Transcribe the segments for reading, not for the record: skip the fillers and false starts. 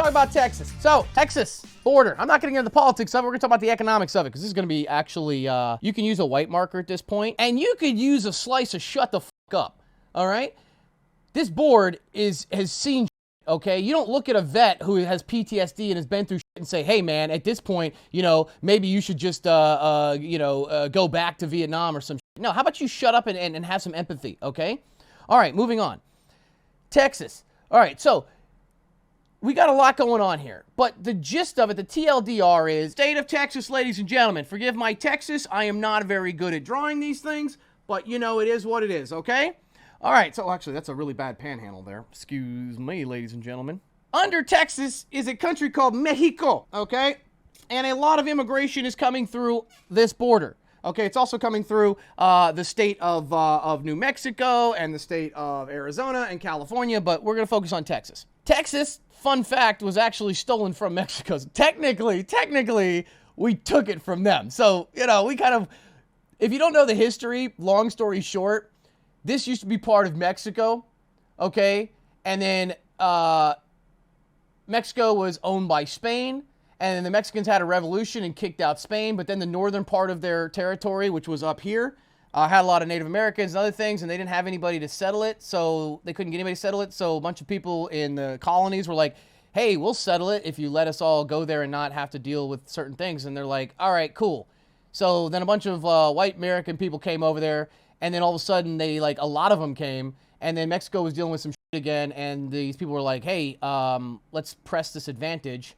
talk about Texas. So, Texas border. I'm not going to get into the politics of it. We're going to talk about the economics of it because this is going to be actually, you can use a white marker at this point, and you could use a slice of shut the fuck up, all right? This board has seen shit, okay? You don't look at a vet who has PTSD and has been through shit and say, hey, man, at this point, maybe you should just, go back to Vietnam or some shit. No, how about you shut up and have some empathy, okay? All right, moving on. Texas. All right, so we got a lot going on here, but the gist of it, the TLDR is, state of Texas, ladies and gentlemen. Forgive my Texas. I am not very good at drawing these things, but it is what it is, okay? All right, so actually, that's a really bad panhandle there. Excuse me, ladies and gentlemen. Under Texas is a country called Mexico, okay? And a lot of immigration is coming through this border. Okay, it's also coming through the state of New Mexico and the state of Arizona and California, but we're going to focus on Texas. Texas, fun fact, was actually stolen from Mexico. So technically, we took it from them. So, we kind of, if you don't know the history, long story short, this used to be part of Mexico, okay? And then Mexico was owned by Spain, and then the Mexicans had a revolution and kicked out Spain, but then the northern part of their territory, which was up here, had a lot of Native Americans and other things, and they didn't have anybody to settle it, so they couldn't get anybody to settle it, so a bunch of people in the colonies were like, hey, we'll settle it if you let us all go there and not have to deal with certain things, and they're like, all right, cool. So then a bunch of white American people came over there, and then all of a sudden, a lot of them came, and then Mexico was dealing with some shit again, and these people were like, hey, let's press this advantage,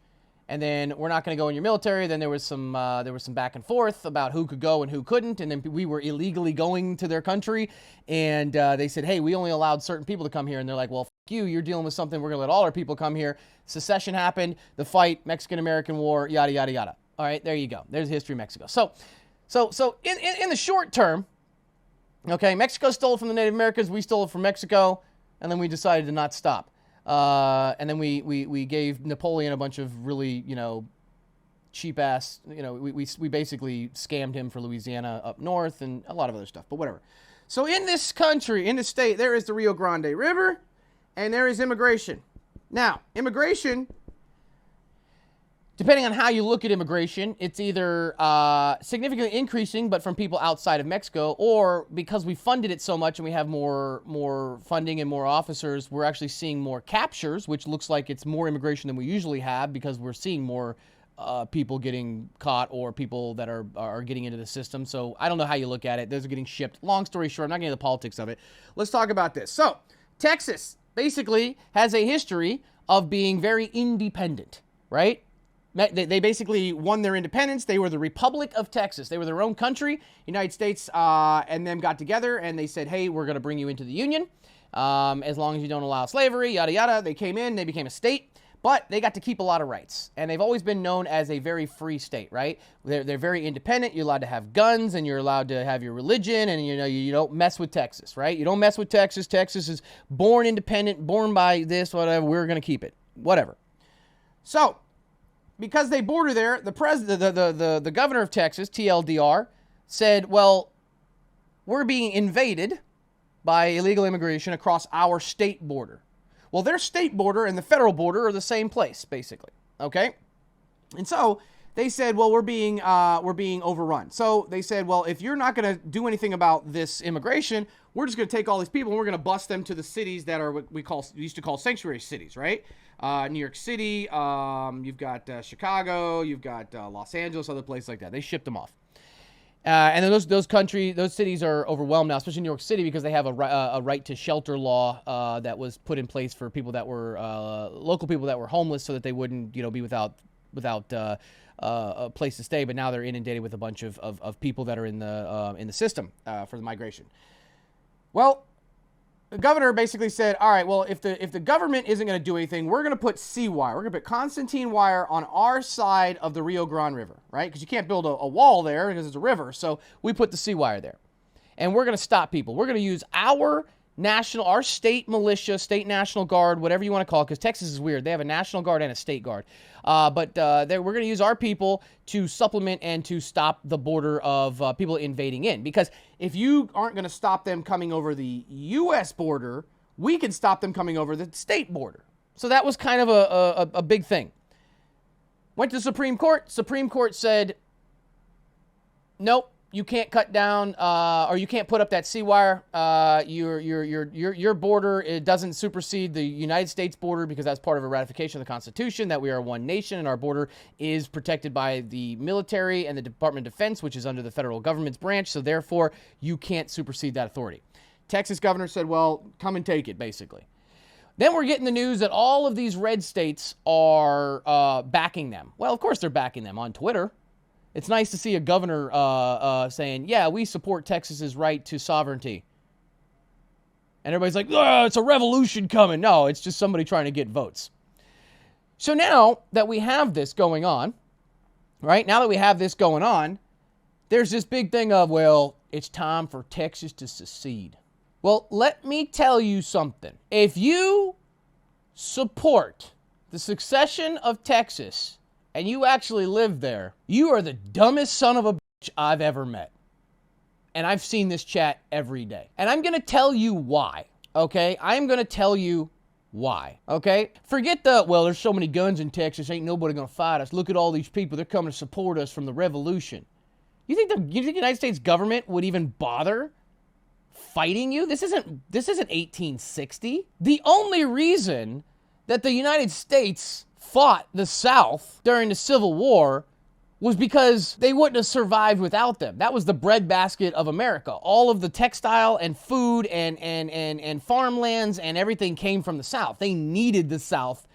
and then we're not going to go in your military. Then there was some back and forth about who could go and who couldn't, and then we were illegally going to their country, and they said, hey, we only allowed certain people to come here, and they're like, well, fuck you, you're dealing with something, we're going to let all our people come here. Secession happened, the fight, Mexican-American War, yada, yada, yada. All right, there you go. There's the history of Mexico. So in the short term, okay, Mexico stole it from the Native Americans, we stole it from Mexico, and then we decided to not stop. And then we gave Napoleon a bunch of really, cheap ass, we basically scammed him for Louisiana up north and a lot of other stuff, but whatever. So in this country, in this state, there is the Rio Grande River, and there is immigration. Now, immigration, depending on how you look at immigration, it's either significantly increasing, but from people outside of Mexico, or because we funded it so much and we have more funding and more officers, we're actually seeing more captures, which looks like it's more immigration than we usually have because we're seeing more people getting caught or people that are getting into the system. So I don't know how you look at it. Those are getting shipped. Long story short, I'm not getting into the politics of it. Let's talk about this. So Texas basically has a history of being very independent, right? They basically won their independence. They were the Republic of Texas. They were their own country. United States and them got together and they said, hey, we're going to bring you into the Union as long as you don't allow slavery, yada, yada. They came in, they became a state, but they got to keep a lot of rights. And they've always been known as a very free state, right? They're very independent. You're allowed to have guns and you're allowed to have your religion and, you don't mess with Texas, right? You don't mess with Texas. Texas is born independent, born by this, whatever. We're going to keep it, whatever. So, because they border there, the governor of Texas, TLDR, said, well, we're being invaded by illegal immigration across our state border. Well, their state border and the federal border are the same place, basically, okay? And so they said, well, we're being overrun. So they said, well, if you're not going to do anything about this immigration, we're just going to take all these people and we're going to bus them to the cities that are what we used to call sanctuary cities, right? New York City, you've got Chicago, you've got Los Angeles, other places like that. They shipped them off. And then those cities are overwhelmed now, especially New York City, because they have a right to shelter law that was put in place for people that were local people that were homeless, so that they wouldn't, be without a place to stay. But now they're inundated with a bunch of people that are in the system for the migration. Well, the governor basically said, all right, well, if the government isn't going to do anything, we're going to put C-wire. We're going to put Constantine wire on our side of the Rio Grande River, right? Because you can't build a wall there because it's a river. So we put the C-wire there. And we're going to stop people. We're going to use our state militia, state National Guard, whatever you want to call it, because Texas is weird. They have a National Guard and a state guard. But we're going to use our people to supplement and to stop the border of people invading in. Because if you aren't going to stop them coming over the U.S. border, we can stop them coming over the state border. So that was kind of a big thing. Went to Supreme Court. Supreme Court said, nope, you can't cut down or you can't put up that sea wire. Your border, it doesn't supersede the United States border because that's part of a ratification of the Constitution that we are one nation and our border is protected by the military and the Department of Defense, which is under the federal government's branch. So therefore, you can't supersede that authority. Texas governor said, well, come and take it, basically. Then we're getting the news that all of these red states are backing them. Well, of course they're backing them on Twitter. It's nice to see a governor saying, yeah, we support Texas's right to sovereignty. And everybody's like, oh, it's a revolution coming. No, it's just somebody trying to get votes. So now that we have this going on, right? Now that we have this going on, there's this big thing of, well, it's time for Texas to secede. Well, let me tell you something. If you support the succession of Texas and you actually live there, you are the dumbest son of a bitch I've ever met. And I've seen this chat every day. And I'm going to tell you why, okay? I'm going to tell you why, okay? Forget the, well, there's so many guns in Texas, ain't nobody going to fight us. Look at all these people. They're coming to support us from the revolution. You think the United States government would even bother fighting you? This isn't 1860. The only reason that the United States fought the South during the Civil War was because they wouldn't have survived without them. That was the breadbasket of America. All of the textile and food and farmlands and everything came from the South. They needed the South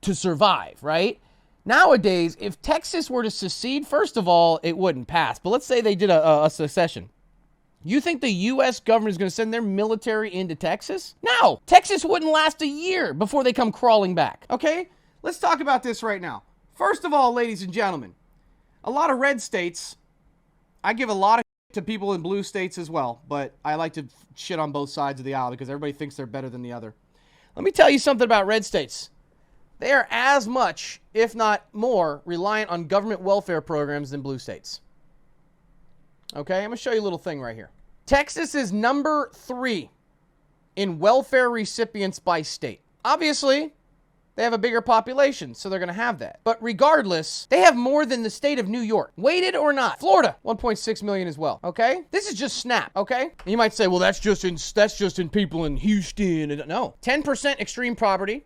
to survive, right? Nowadays, if Texas were to secede, first of all, it wouldn't pass. But let's say they did a secession. You think the U.S. government is going to send their military into Texas? No. Texas wouldn't last a year before they come crawling back. Okay? Let's talk about this right now. First of all, ladies and gentlemen, a lot of red states, I give a lot of shit to people in blue states as well, but I like to shit on both sides of the aisle because everybody thinks they're better than the other. Let me tell you something about red states. They are as much, if not more, reliant on government welfare programs than blue states. Okay, I'm going to show you a little thing right here. Texas is number 3 in welfare recipients by state. Obviously, they have a bigger population, so they're going to have that. But regardless, they have more than the state of New York. Weighted or not. Florida, 1.6 million as well, okay? This is just snap, okay? And you might say, well, that's just in people in Houston. No. 10% extreme poverty.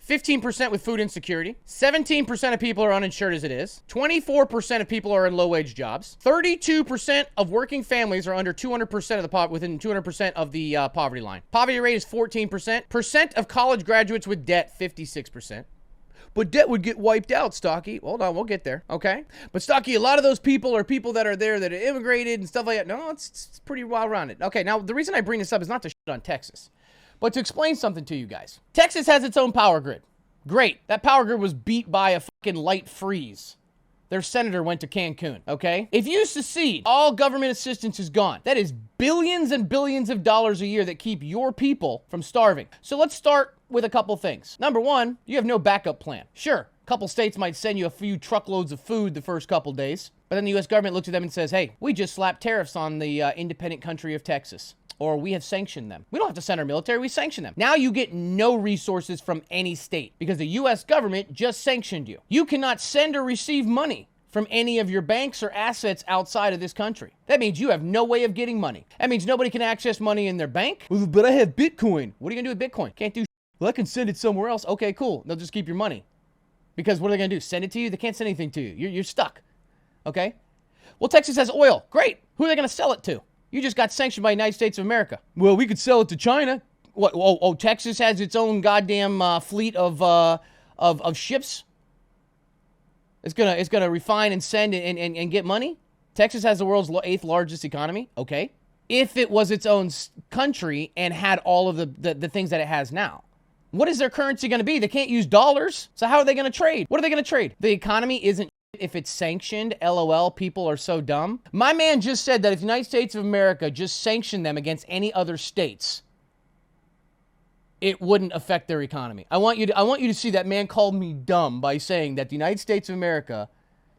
15% with food insecurity, 17% of people are uninsured as it is, 24% of people are in low-wage jobs, 32% of working families are under 200% of the within 200% of the poverty line. Poverty rate is 14%. Percent of college graduates with debt, 56%. But debt would get wiped out, Stocky. Hold on, we'll get there, okay? But Stocky, a lot of those people are people that are there that are immigrated and stuff like that. No, it's pretty well-rounded. Okay, now the reason I bring this up is not to shit on Texas, but to explain something to you guys. Texas has its own power grid. Great. That power grid was beat by a fucking light freeze. Their senator went to Cancun, okay? If you secede, all government assistance is gone. That is billions and billions of dollars a year that keep your people from starving. So let's start with a couple things. Number one, you have no backup plan. Sure, a couple states might send you a few truckloads of food the first couple days, but then the U.S. government looks at them and says, hey, we just slapped tariffs on the independent country of Texas. Or we have sanctioned them. We don't have to send our military, we sanction them. Now you get no resources from any state because the U.S. government just sanctioned you. You cannot send or receive money from any of your banks or assets outside of this country. That means you have no way of getting money. That means nobody can access money in their bank. Well, but I have Bitcoin. What are you gonna do with Bitcoin? Can't do shit. Well, I can send it somewhere else. Okay, cool. They'll just keep your money. Because what are they gonna do? Send it to you? They can't send anything to you. You're stuck. Okay? Well, Texas has oil. Great. Who are they gonna sell it to? You just got sanctioned by the United States of America. Well, we could sell it to China. What? Oh, Texas has its own goddamn fleet of ships. It's gonna refine and send and get money. Texas has the world's 8th largest economy. Okay, if it was its own country and had all of the things that it has now, what is their currency going to be? They can't use dollars, so how are they going to trade? What are they going to trade? The economy isn't. If it's sanctioned, LOL, people are so dumb. My man just said that if the United States of America just sanctioned them against any other states, it wouldn't affect their economy. I want you to see that man called me dumb by saying that the United States of America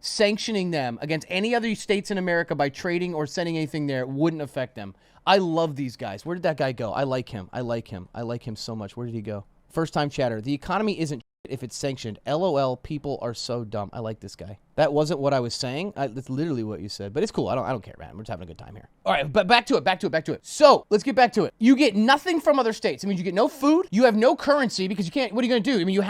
sanctioning them against any other states in America by trading or sending anything there wouldn't affect them. I love these guys. Where did that guy go? I like him. I like him so much. Where did he go? First time chatter. The economy isn't if it's sanctioned. LOL, people are so dumb. I like this guy. That wasn't what I was saying. That's literally what you said, but it's cool. I don't care, man. We're just having a good time here. All right, but back to it. So let's get back to it. You get nothing from other states. I mean, you get no food. You have no currency because you can't, what are you going to do? I mean, you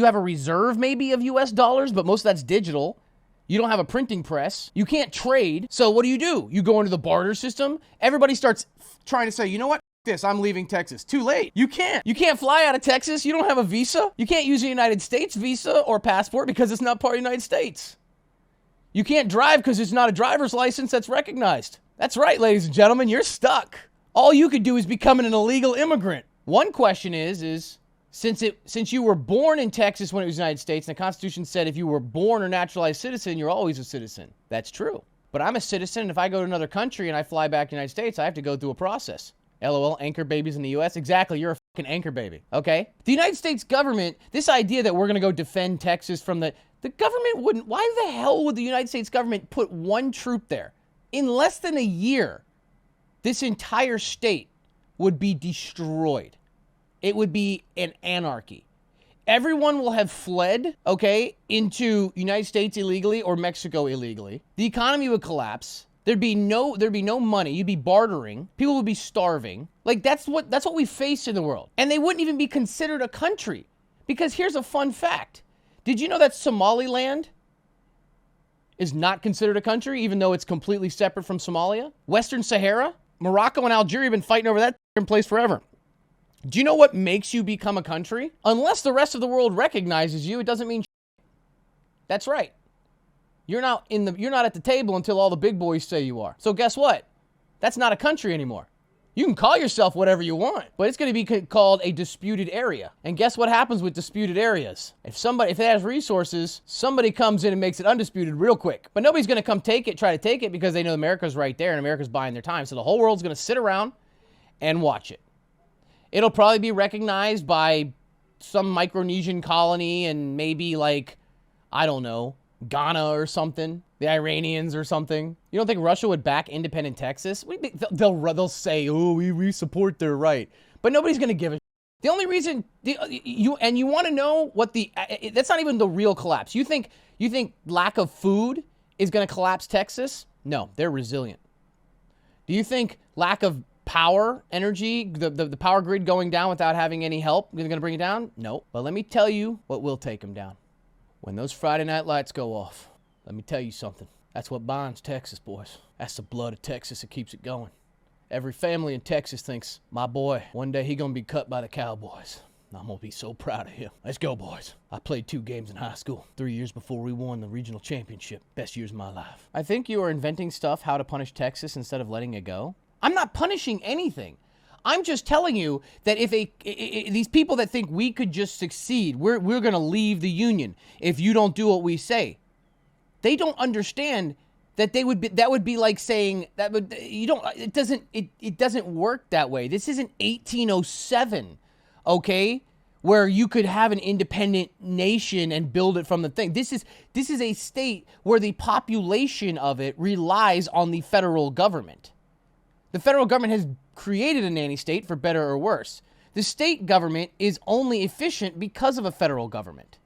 have a reserve maybe of US dollars, but most of that's digital. You don't have a printing press. You can't trade. So what do? You go into the barter system. Everybody starts trying to say, you know what? This, I'm leaving Texas. Too late. You can't fly out of Texas. You don't have a visa. You can't use a United States visa or passport because it's not part of the United States. You can't drive because it's not a driver's license that's recognized. That's right, ladies and gentlemen, you're stuck. All you could do is become an illegal immigrant. One question is since you were born in Texas when it was the United States, and the Constitution said if you were born or naturalized citizen, you're always a citizen. That's true. But I'm a citizen, and if I go to another country and I fly back to the United States, I have to go through a process. LOL, anchor babies in the U.S. Exactly, you're a fucking anchor baby, okay? The United States government, this idea that we're going to go defend Texas from the government wouldn't, why the hell would the United States government put one troop there? In less than a year, this entire state would be destroyed. It would be an anarchy. Everyone will have fled, okay, into United States illegally or Mexico illegally. The economy would collapse. There'd be no money. You'd be bartering. People would be starving. Like that's what we face in the world. And they wouldn't even be considered a country. Because here's a fun fact. Did you know that Somaliland is not considered a country, even though it's completely separate from Somalia? Western Sahara, Morocco and Algeria have been fighting over that place forever. Do you know what makes you become a country? Unless the rest of the world recognizes you, it doesn't mean shit. That's right. You're not at the table until all the big boys say you are. So guess what? That's not a country anymore. You can call yourself whatever you want, but it's going to be called a disputed area. And guess what happens with disputed areas? If it has resources, somebody comes in and makes it undisputed real quick. But nobody's going to come try to take it because they know America's right there and America's buying their time. So the whole world's going to sit around and watch it. It'll probably be recognized by some Micronesian colony and maybe like, I don't know, Ghana or something, the Iranians or something. You don't think Russia would back independent Texas? They'll say, oh, we support their right. But nobody's going to give a shit. The only reason, you want to know what that's not even the real collapse. You think lack of food is going to collapse Texas? No, they're resilient. Do you think lack of power, energy, the power grid going down without having any help is going to bring it down? No. But let me tell you what will take them down. When those Friday night lights go off, let me tell you something. That's what binds Texas, boys. That's the blood of Texas that keeps it going. Every family in Texas thinks, my boy, one day he gonna be cut by the Cowboys. I'm gonna be so proud of him. Let's go, boys. I played 2 games in high school, 3 years before we won the regional championship. Best years of my life. I think you are inventing stuff how to punish Texas instead of letting it go. I'm not punishing anything. I'm just telling you that if these people that think we could just succeed, we're going to leave the union if you don't do what we say. They don't understand that that would be like saying it doesn't work that way. This isn't 1807, okay? Where you could have an independent nation and build it from the thing. This is a state where the population of it relies on the federal government. The federal government has created a nanny state for better or worse. The state government is only efficient because of a federal government.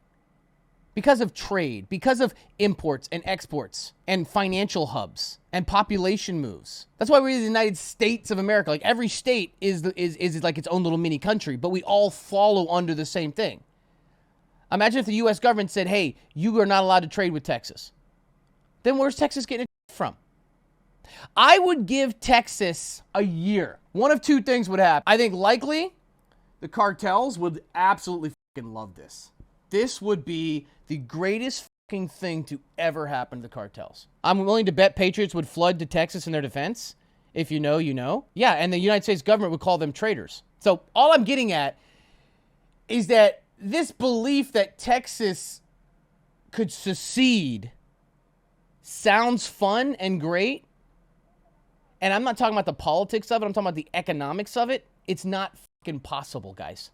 Because of trade, because of imports and exports and financial hubs and population moves. That's why we're the United States of America. Like every state is like its own little mini country, but we all follow under the same thing. Imagine if the US government said, hey, you are not allowed to trade with Texas. Then where's Texas getting it from? I would give Texas a year. One of 2 things would happen. I think likely the cartels would absolutely fucking love this. This would be the greatest fucking thing to ever happen to the cartels. I'm willing to bet Patriots would flood to Texas in their defense. If you know, you know. Yeah, and the United States government would call them traitors. So all I'm getting at is that this belief that Texas could secede sounds fun and great. And I'm not talking about the politics of it. I'm talking about the economics of it. It's not fucking possible, guys.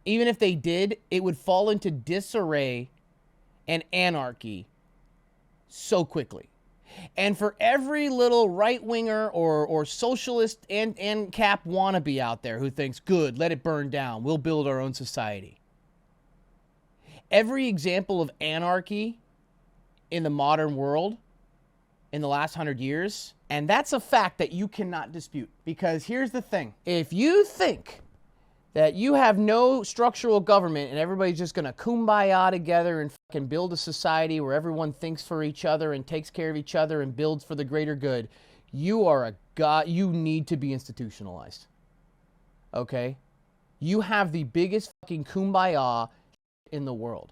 Even if they did, it would fall into disarray and anarchy so quickly. And for every little right-winger or socialist and cap wannabe out there who thinks, good, let it burn down, we'll build our own society. Every example of anarchy in the modern world in the last 100 years, and that's a fact that you cannot dispute. Because here's the thing. If you think that you have no structural government and everybody's just going to kumbaya together and fucking build a society where everyone thinks for each other and takes care of each other and builds for the greater good, you are a god. You need to be institutionalized. Okay? You have the biggest fucking kumbaya in the world.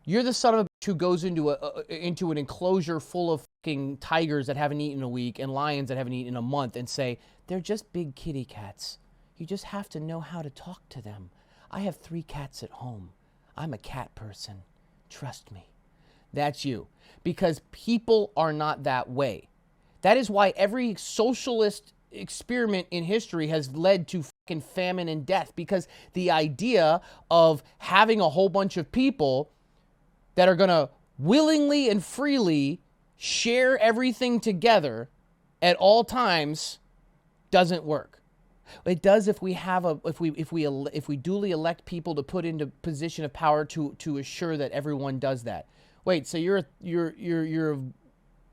You're the son of a bitch who goes into an enclosure full of fucking tigers that haven't eaten in a week and lions that haven't eaten in a month and say, they're just big kitty cats. You just have to know how to talk to them. I have 3 cats at home. I'm a cat person. Trust me. That's you. Because people are not that way. That is why every socialist experiment in history has led to fucking famine and death. Because the idea of having a whole bunch of people that are going to willingly and freely share everything together at all times doesn't work. It does if we duly elect people to put into position of power to assure that everyone does that. Wait, so you're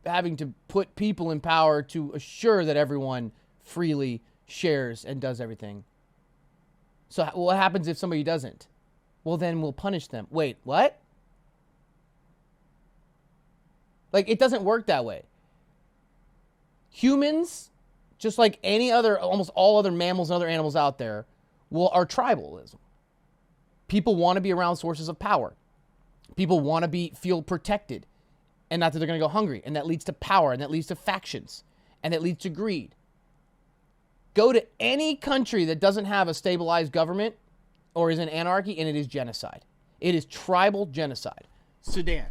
having to put people in power to assure that everyone freely shares and does everything. So what happens if somebody doesn't? Well, then we'll punish them. Wait, what? Like, it doesn't work that way. Humans, just like any other, almost all other mammals and other animals out there, are tribalism. People want to be around sources of power. People want to feel protected, and not that they're going to go hungry, and that leads to power, and that leads to factions, and that leads to greed. Go to any country that doesn't have a stabilized government or is in anarchy, and it is genocide. It is tribal genocide. Sudan.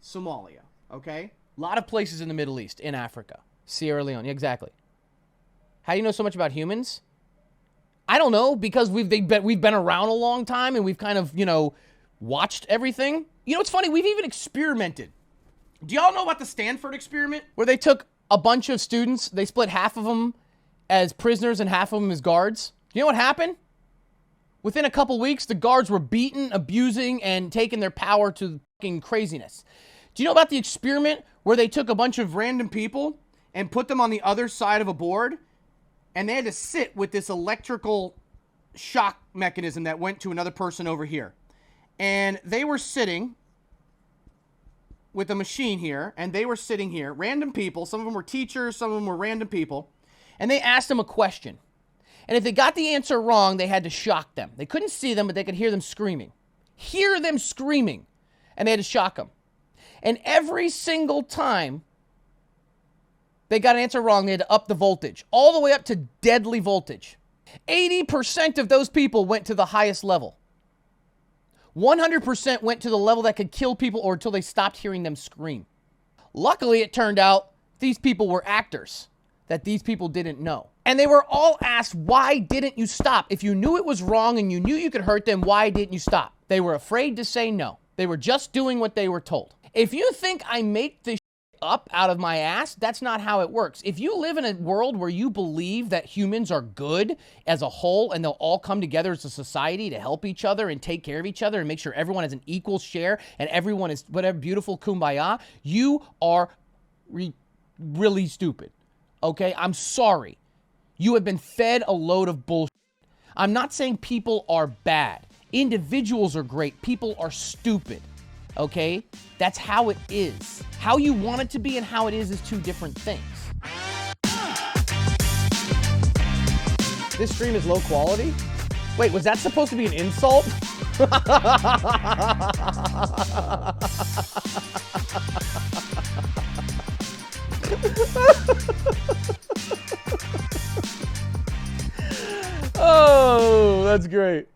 Somalia, okay? A lot of places in the Middle East, in Africa. Sierra Leone, exactly. How do you know so much about humans? I don't know, because we've been around a long time and we've kind of, watched everything. You know, it's funny, we've even experimented. Do y'all know about the Stanford Experiment? Where they took a bunch of students, they split half of them as prisoners and half of them as guards. You know what happened? Within a couple weeks, the guards were beaten, abusing, and taking their power to fucking craziness. Do you know about the experiment where they took a bunch of random people and put them on the other side of a board, and they had to sit with this electrical shock mechanism that went to another person over here? And they were sitting with a machine here, and they were sitting here, random people. Some of them were teachers, some of them were random people, and they asked them a question. And if they got the answer wrong, they had to shock them. They couldn't see them, but they could hear them screaming. Hear them screaming. And they had to shock them. And every single time they got an answer wrong, they had to up the voltage, all the way up to deadly voltage. 80% of those people went to the highest level. 100% went to the level that could kill people or until they stopped hearing them scream. Luckily, it turned out these people were actors that these people didn't know. And they were all asked, why didn't you stop? If you knew it was wrong and you knew you could hurt them, why didn't you stop? They were afraid to say no. They were just doing what they were told. If you think I make this up out of my ass, that's not how it works. If you live in a world where you believe that humans are good as a whole and they'll all come together as a society to help each other and take care of each other and make sure everyone has an equal share and everyone is whatever beautiful kumbaya, you are really stupid. Okay? I'm sorry. You have been fed a load of bullshit. I'm not saying people are bad. Individuals are great. People are stupid. Okay? That's how it is. How you want it to be and how it is two different things. This stream is low quality? Wait, was that supposed to be an insult? Oh, that's great.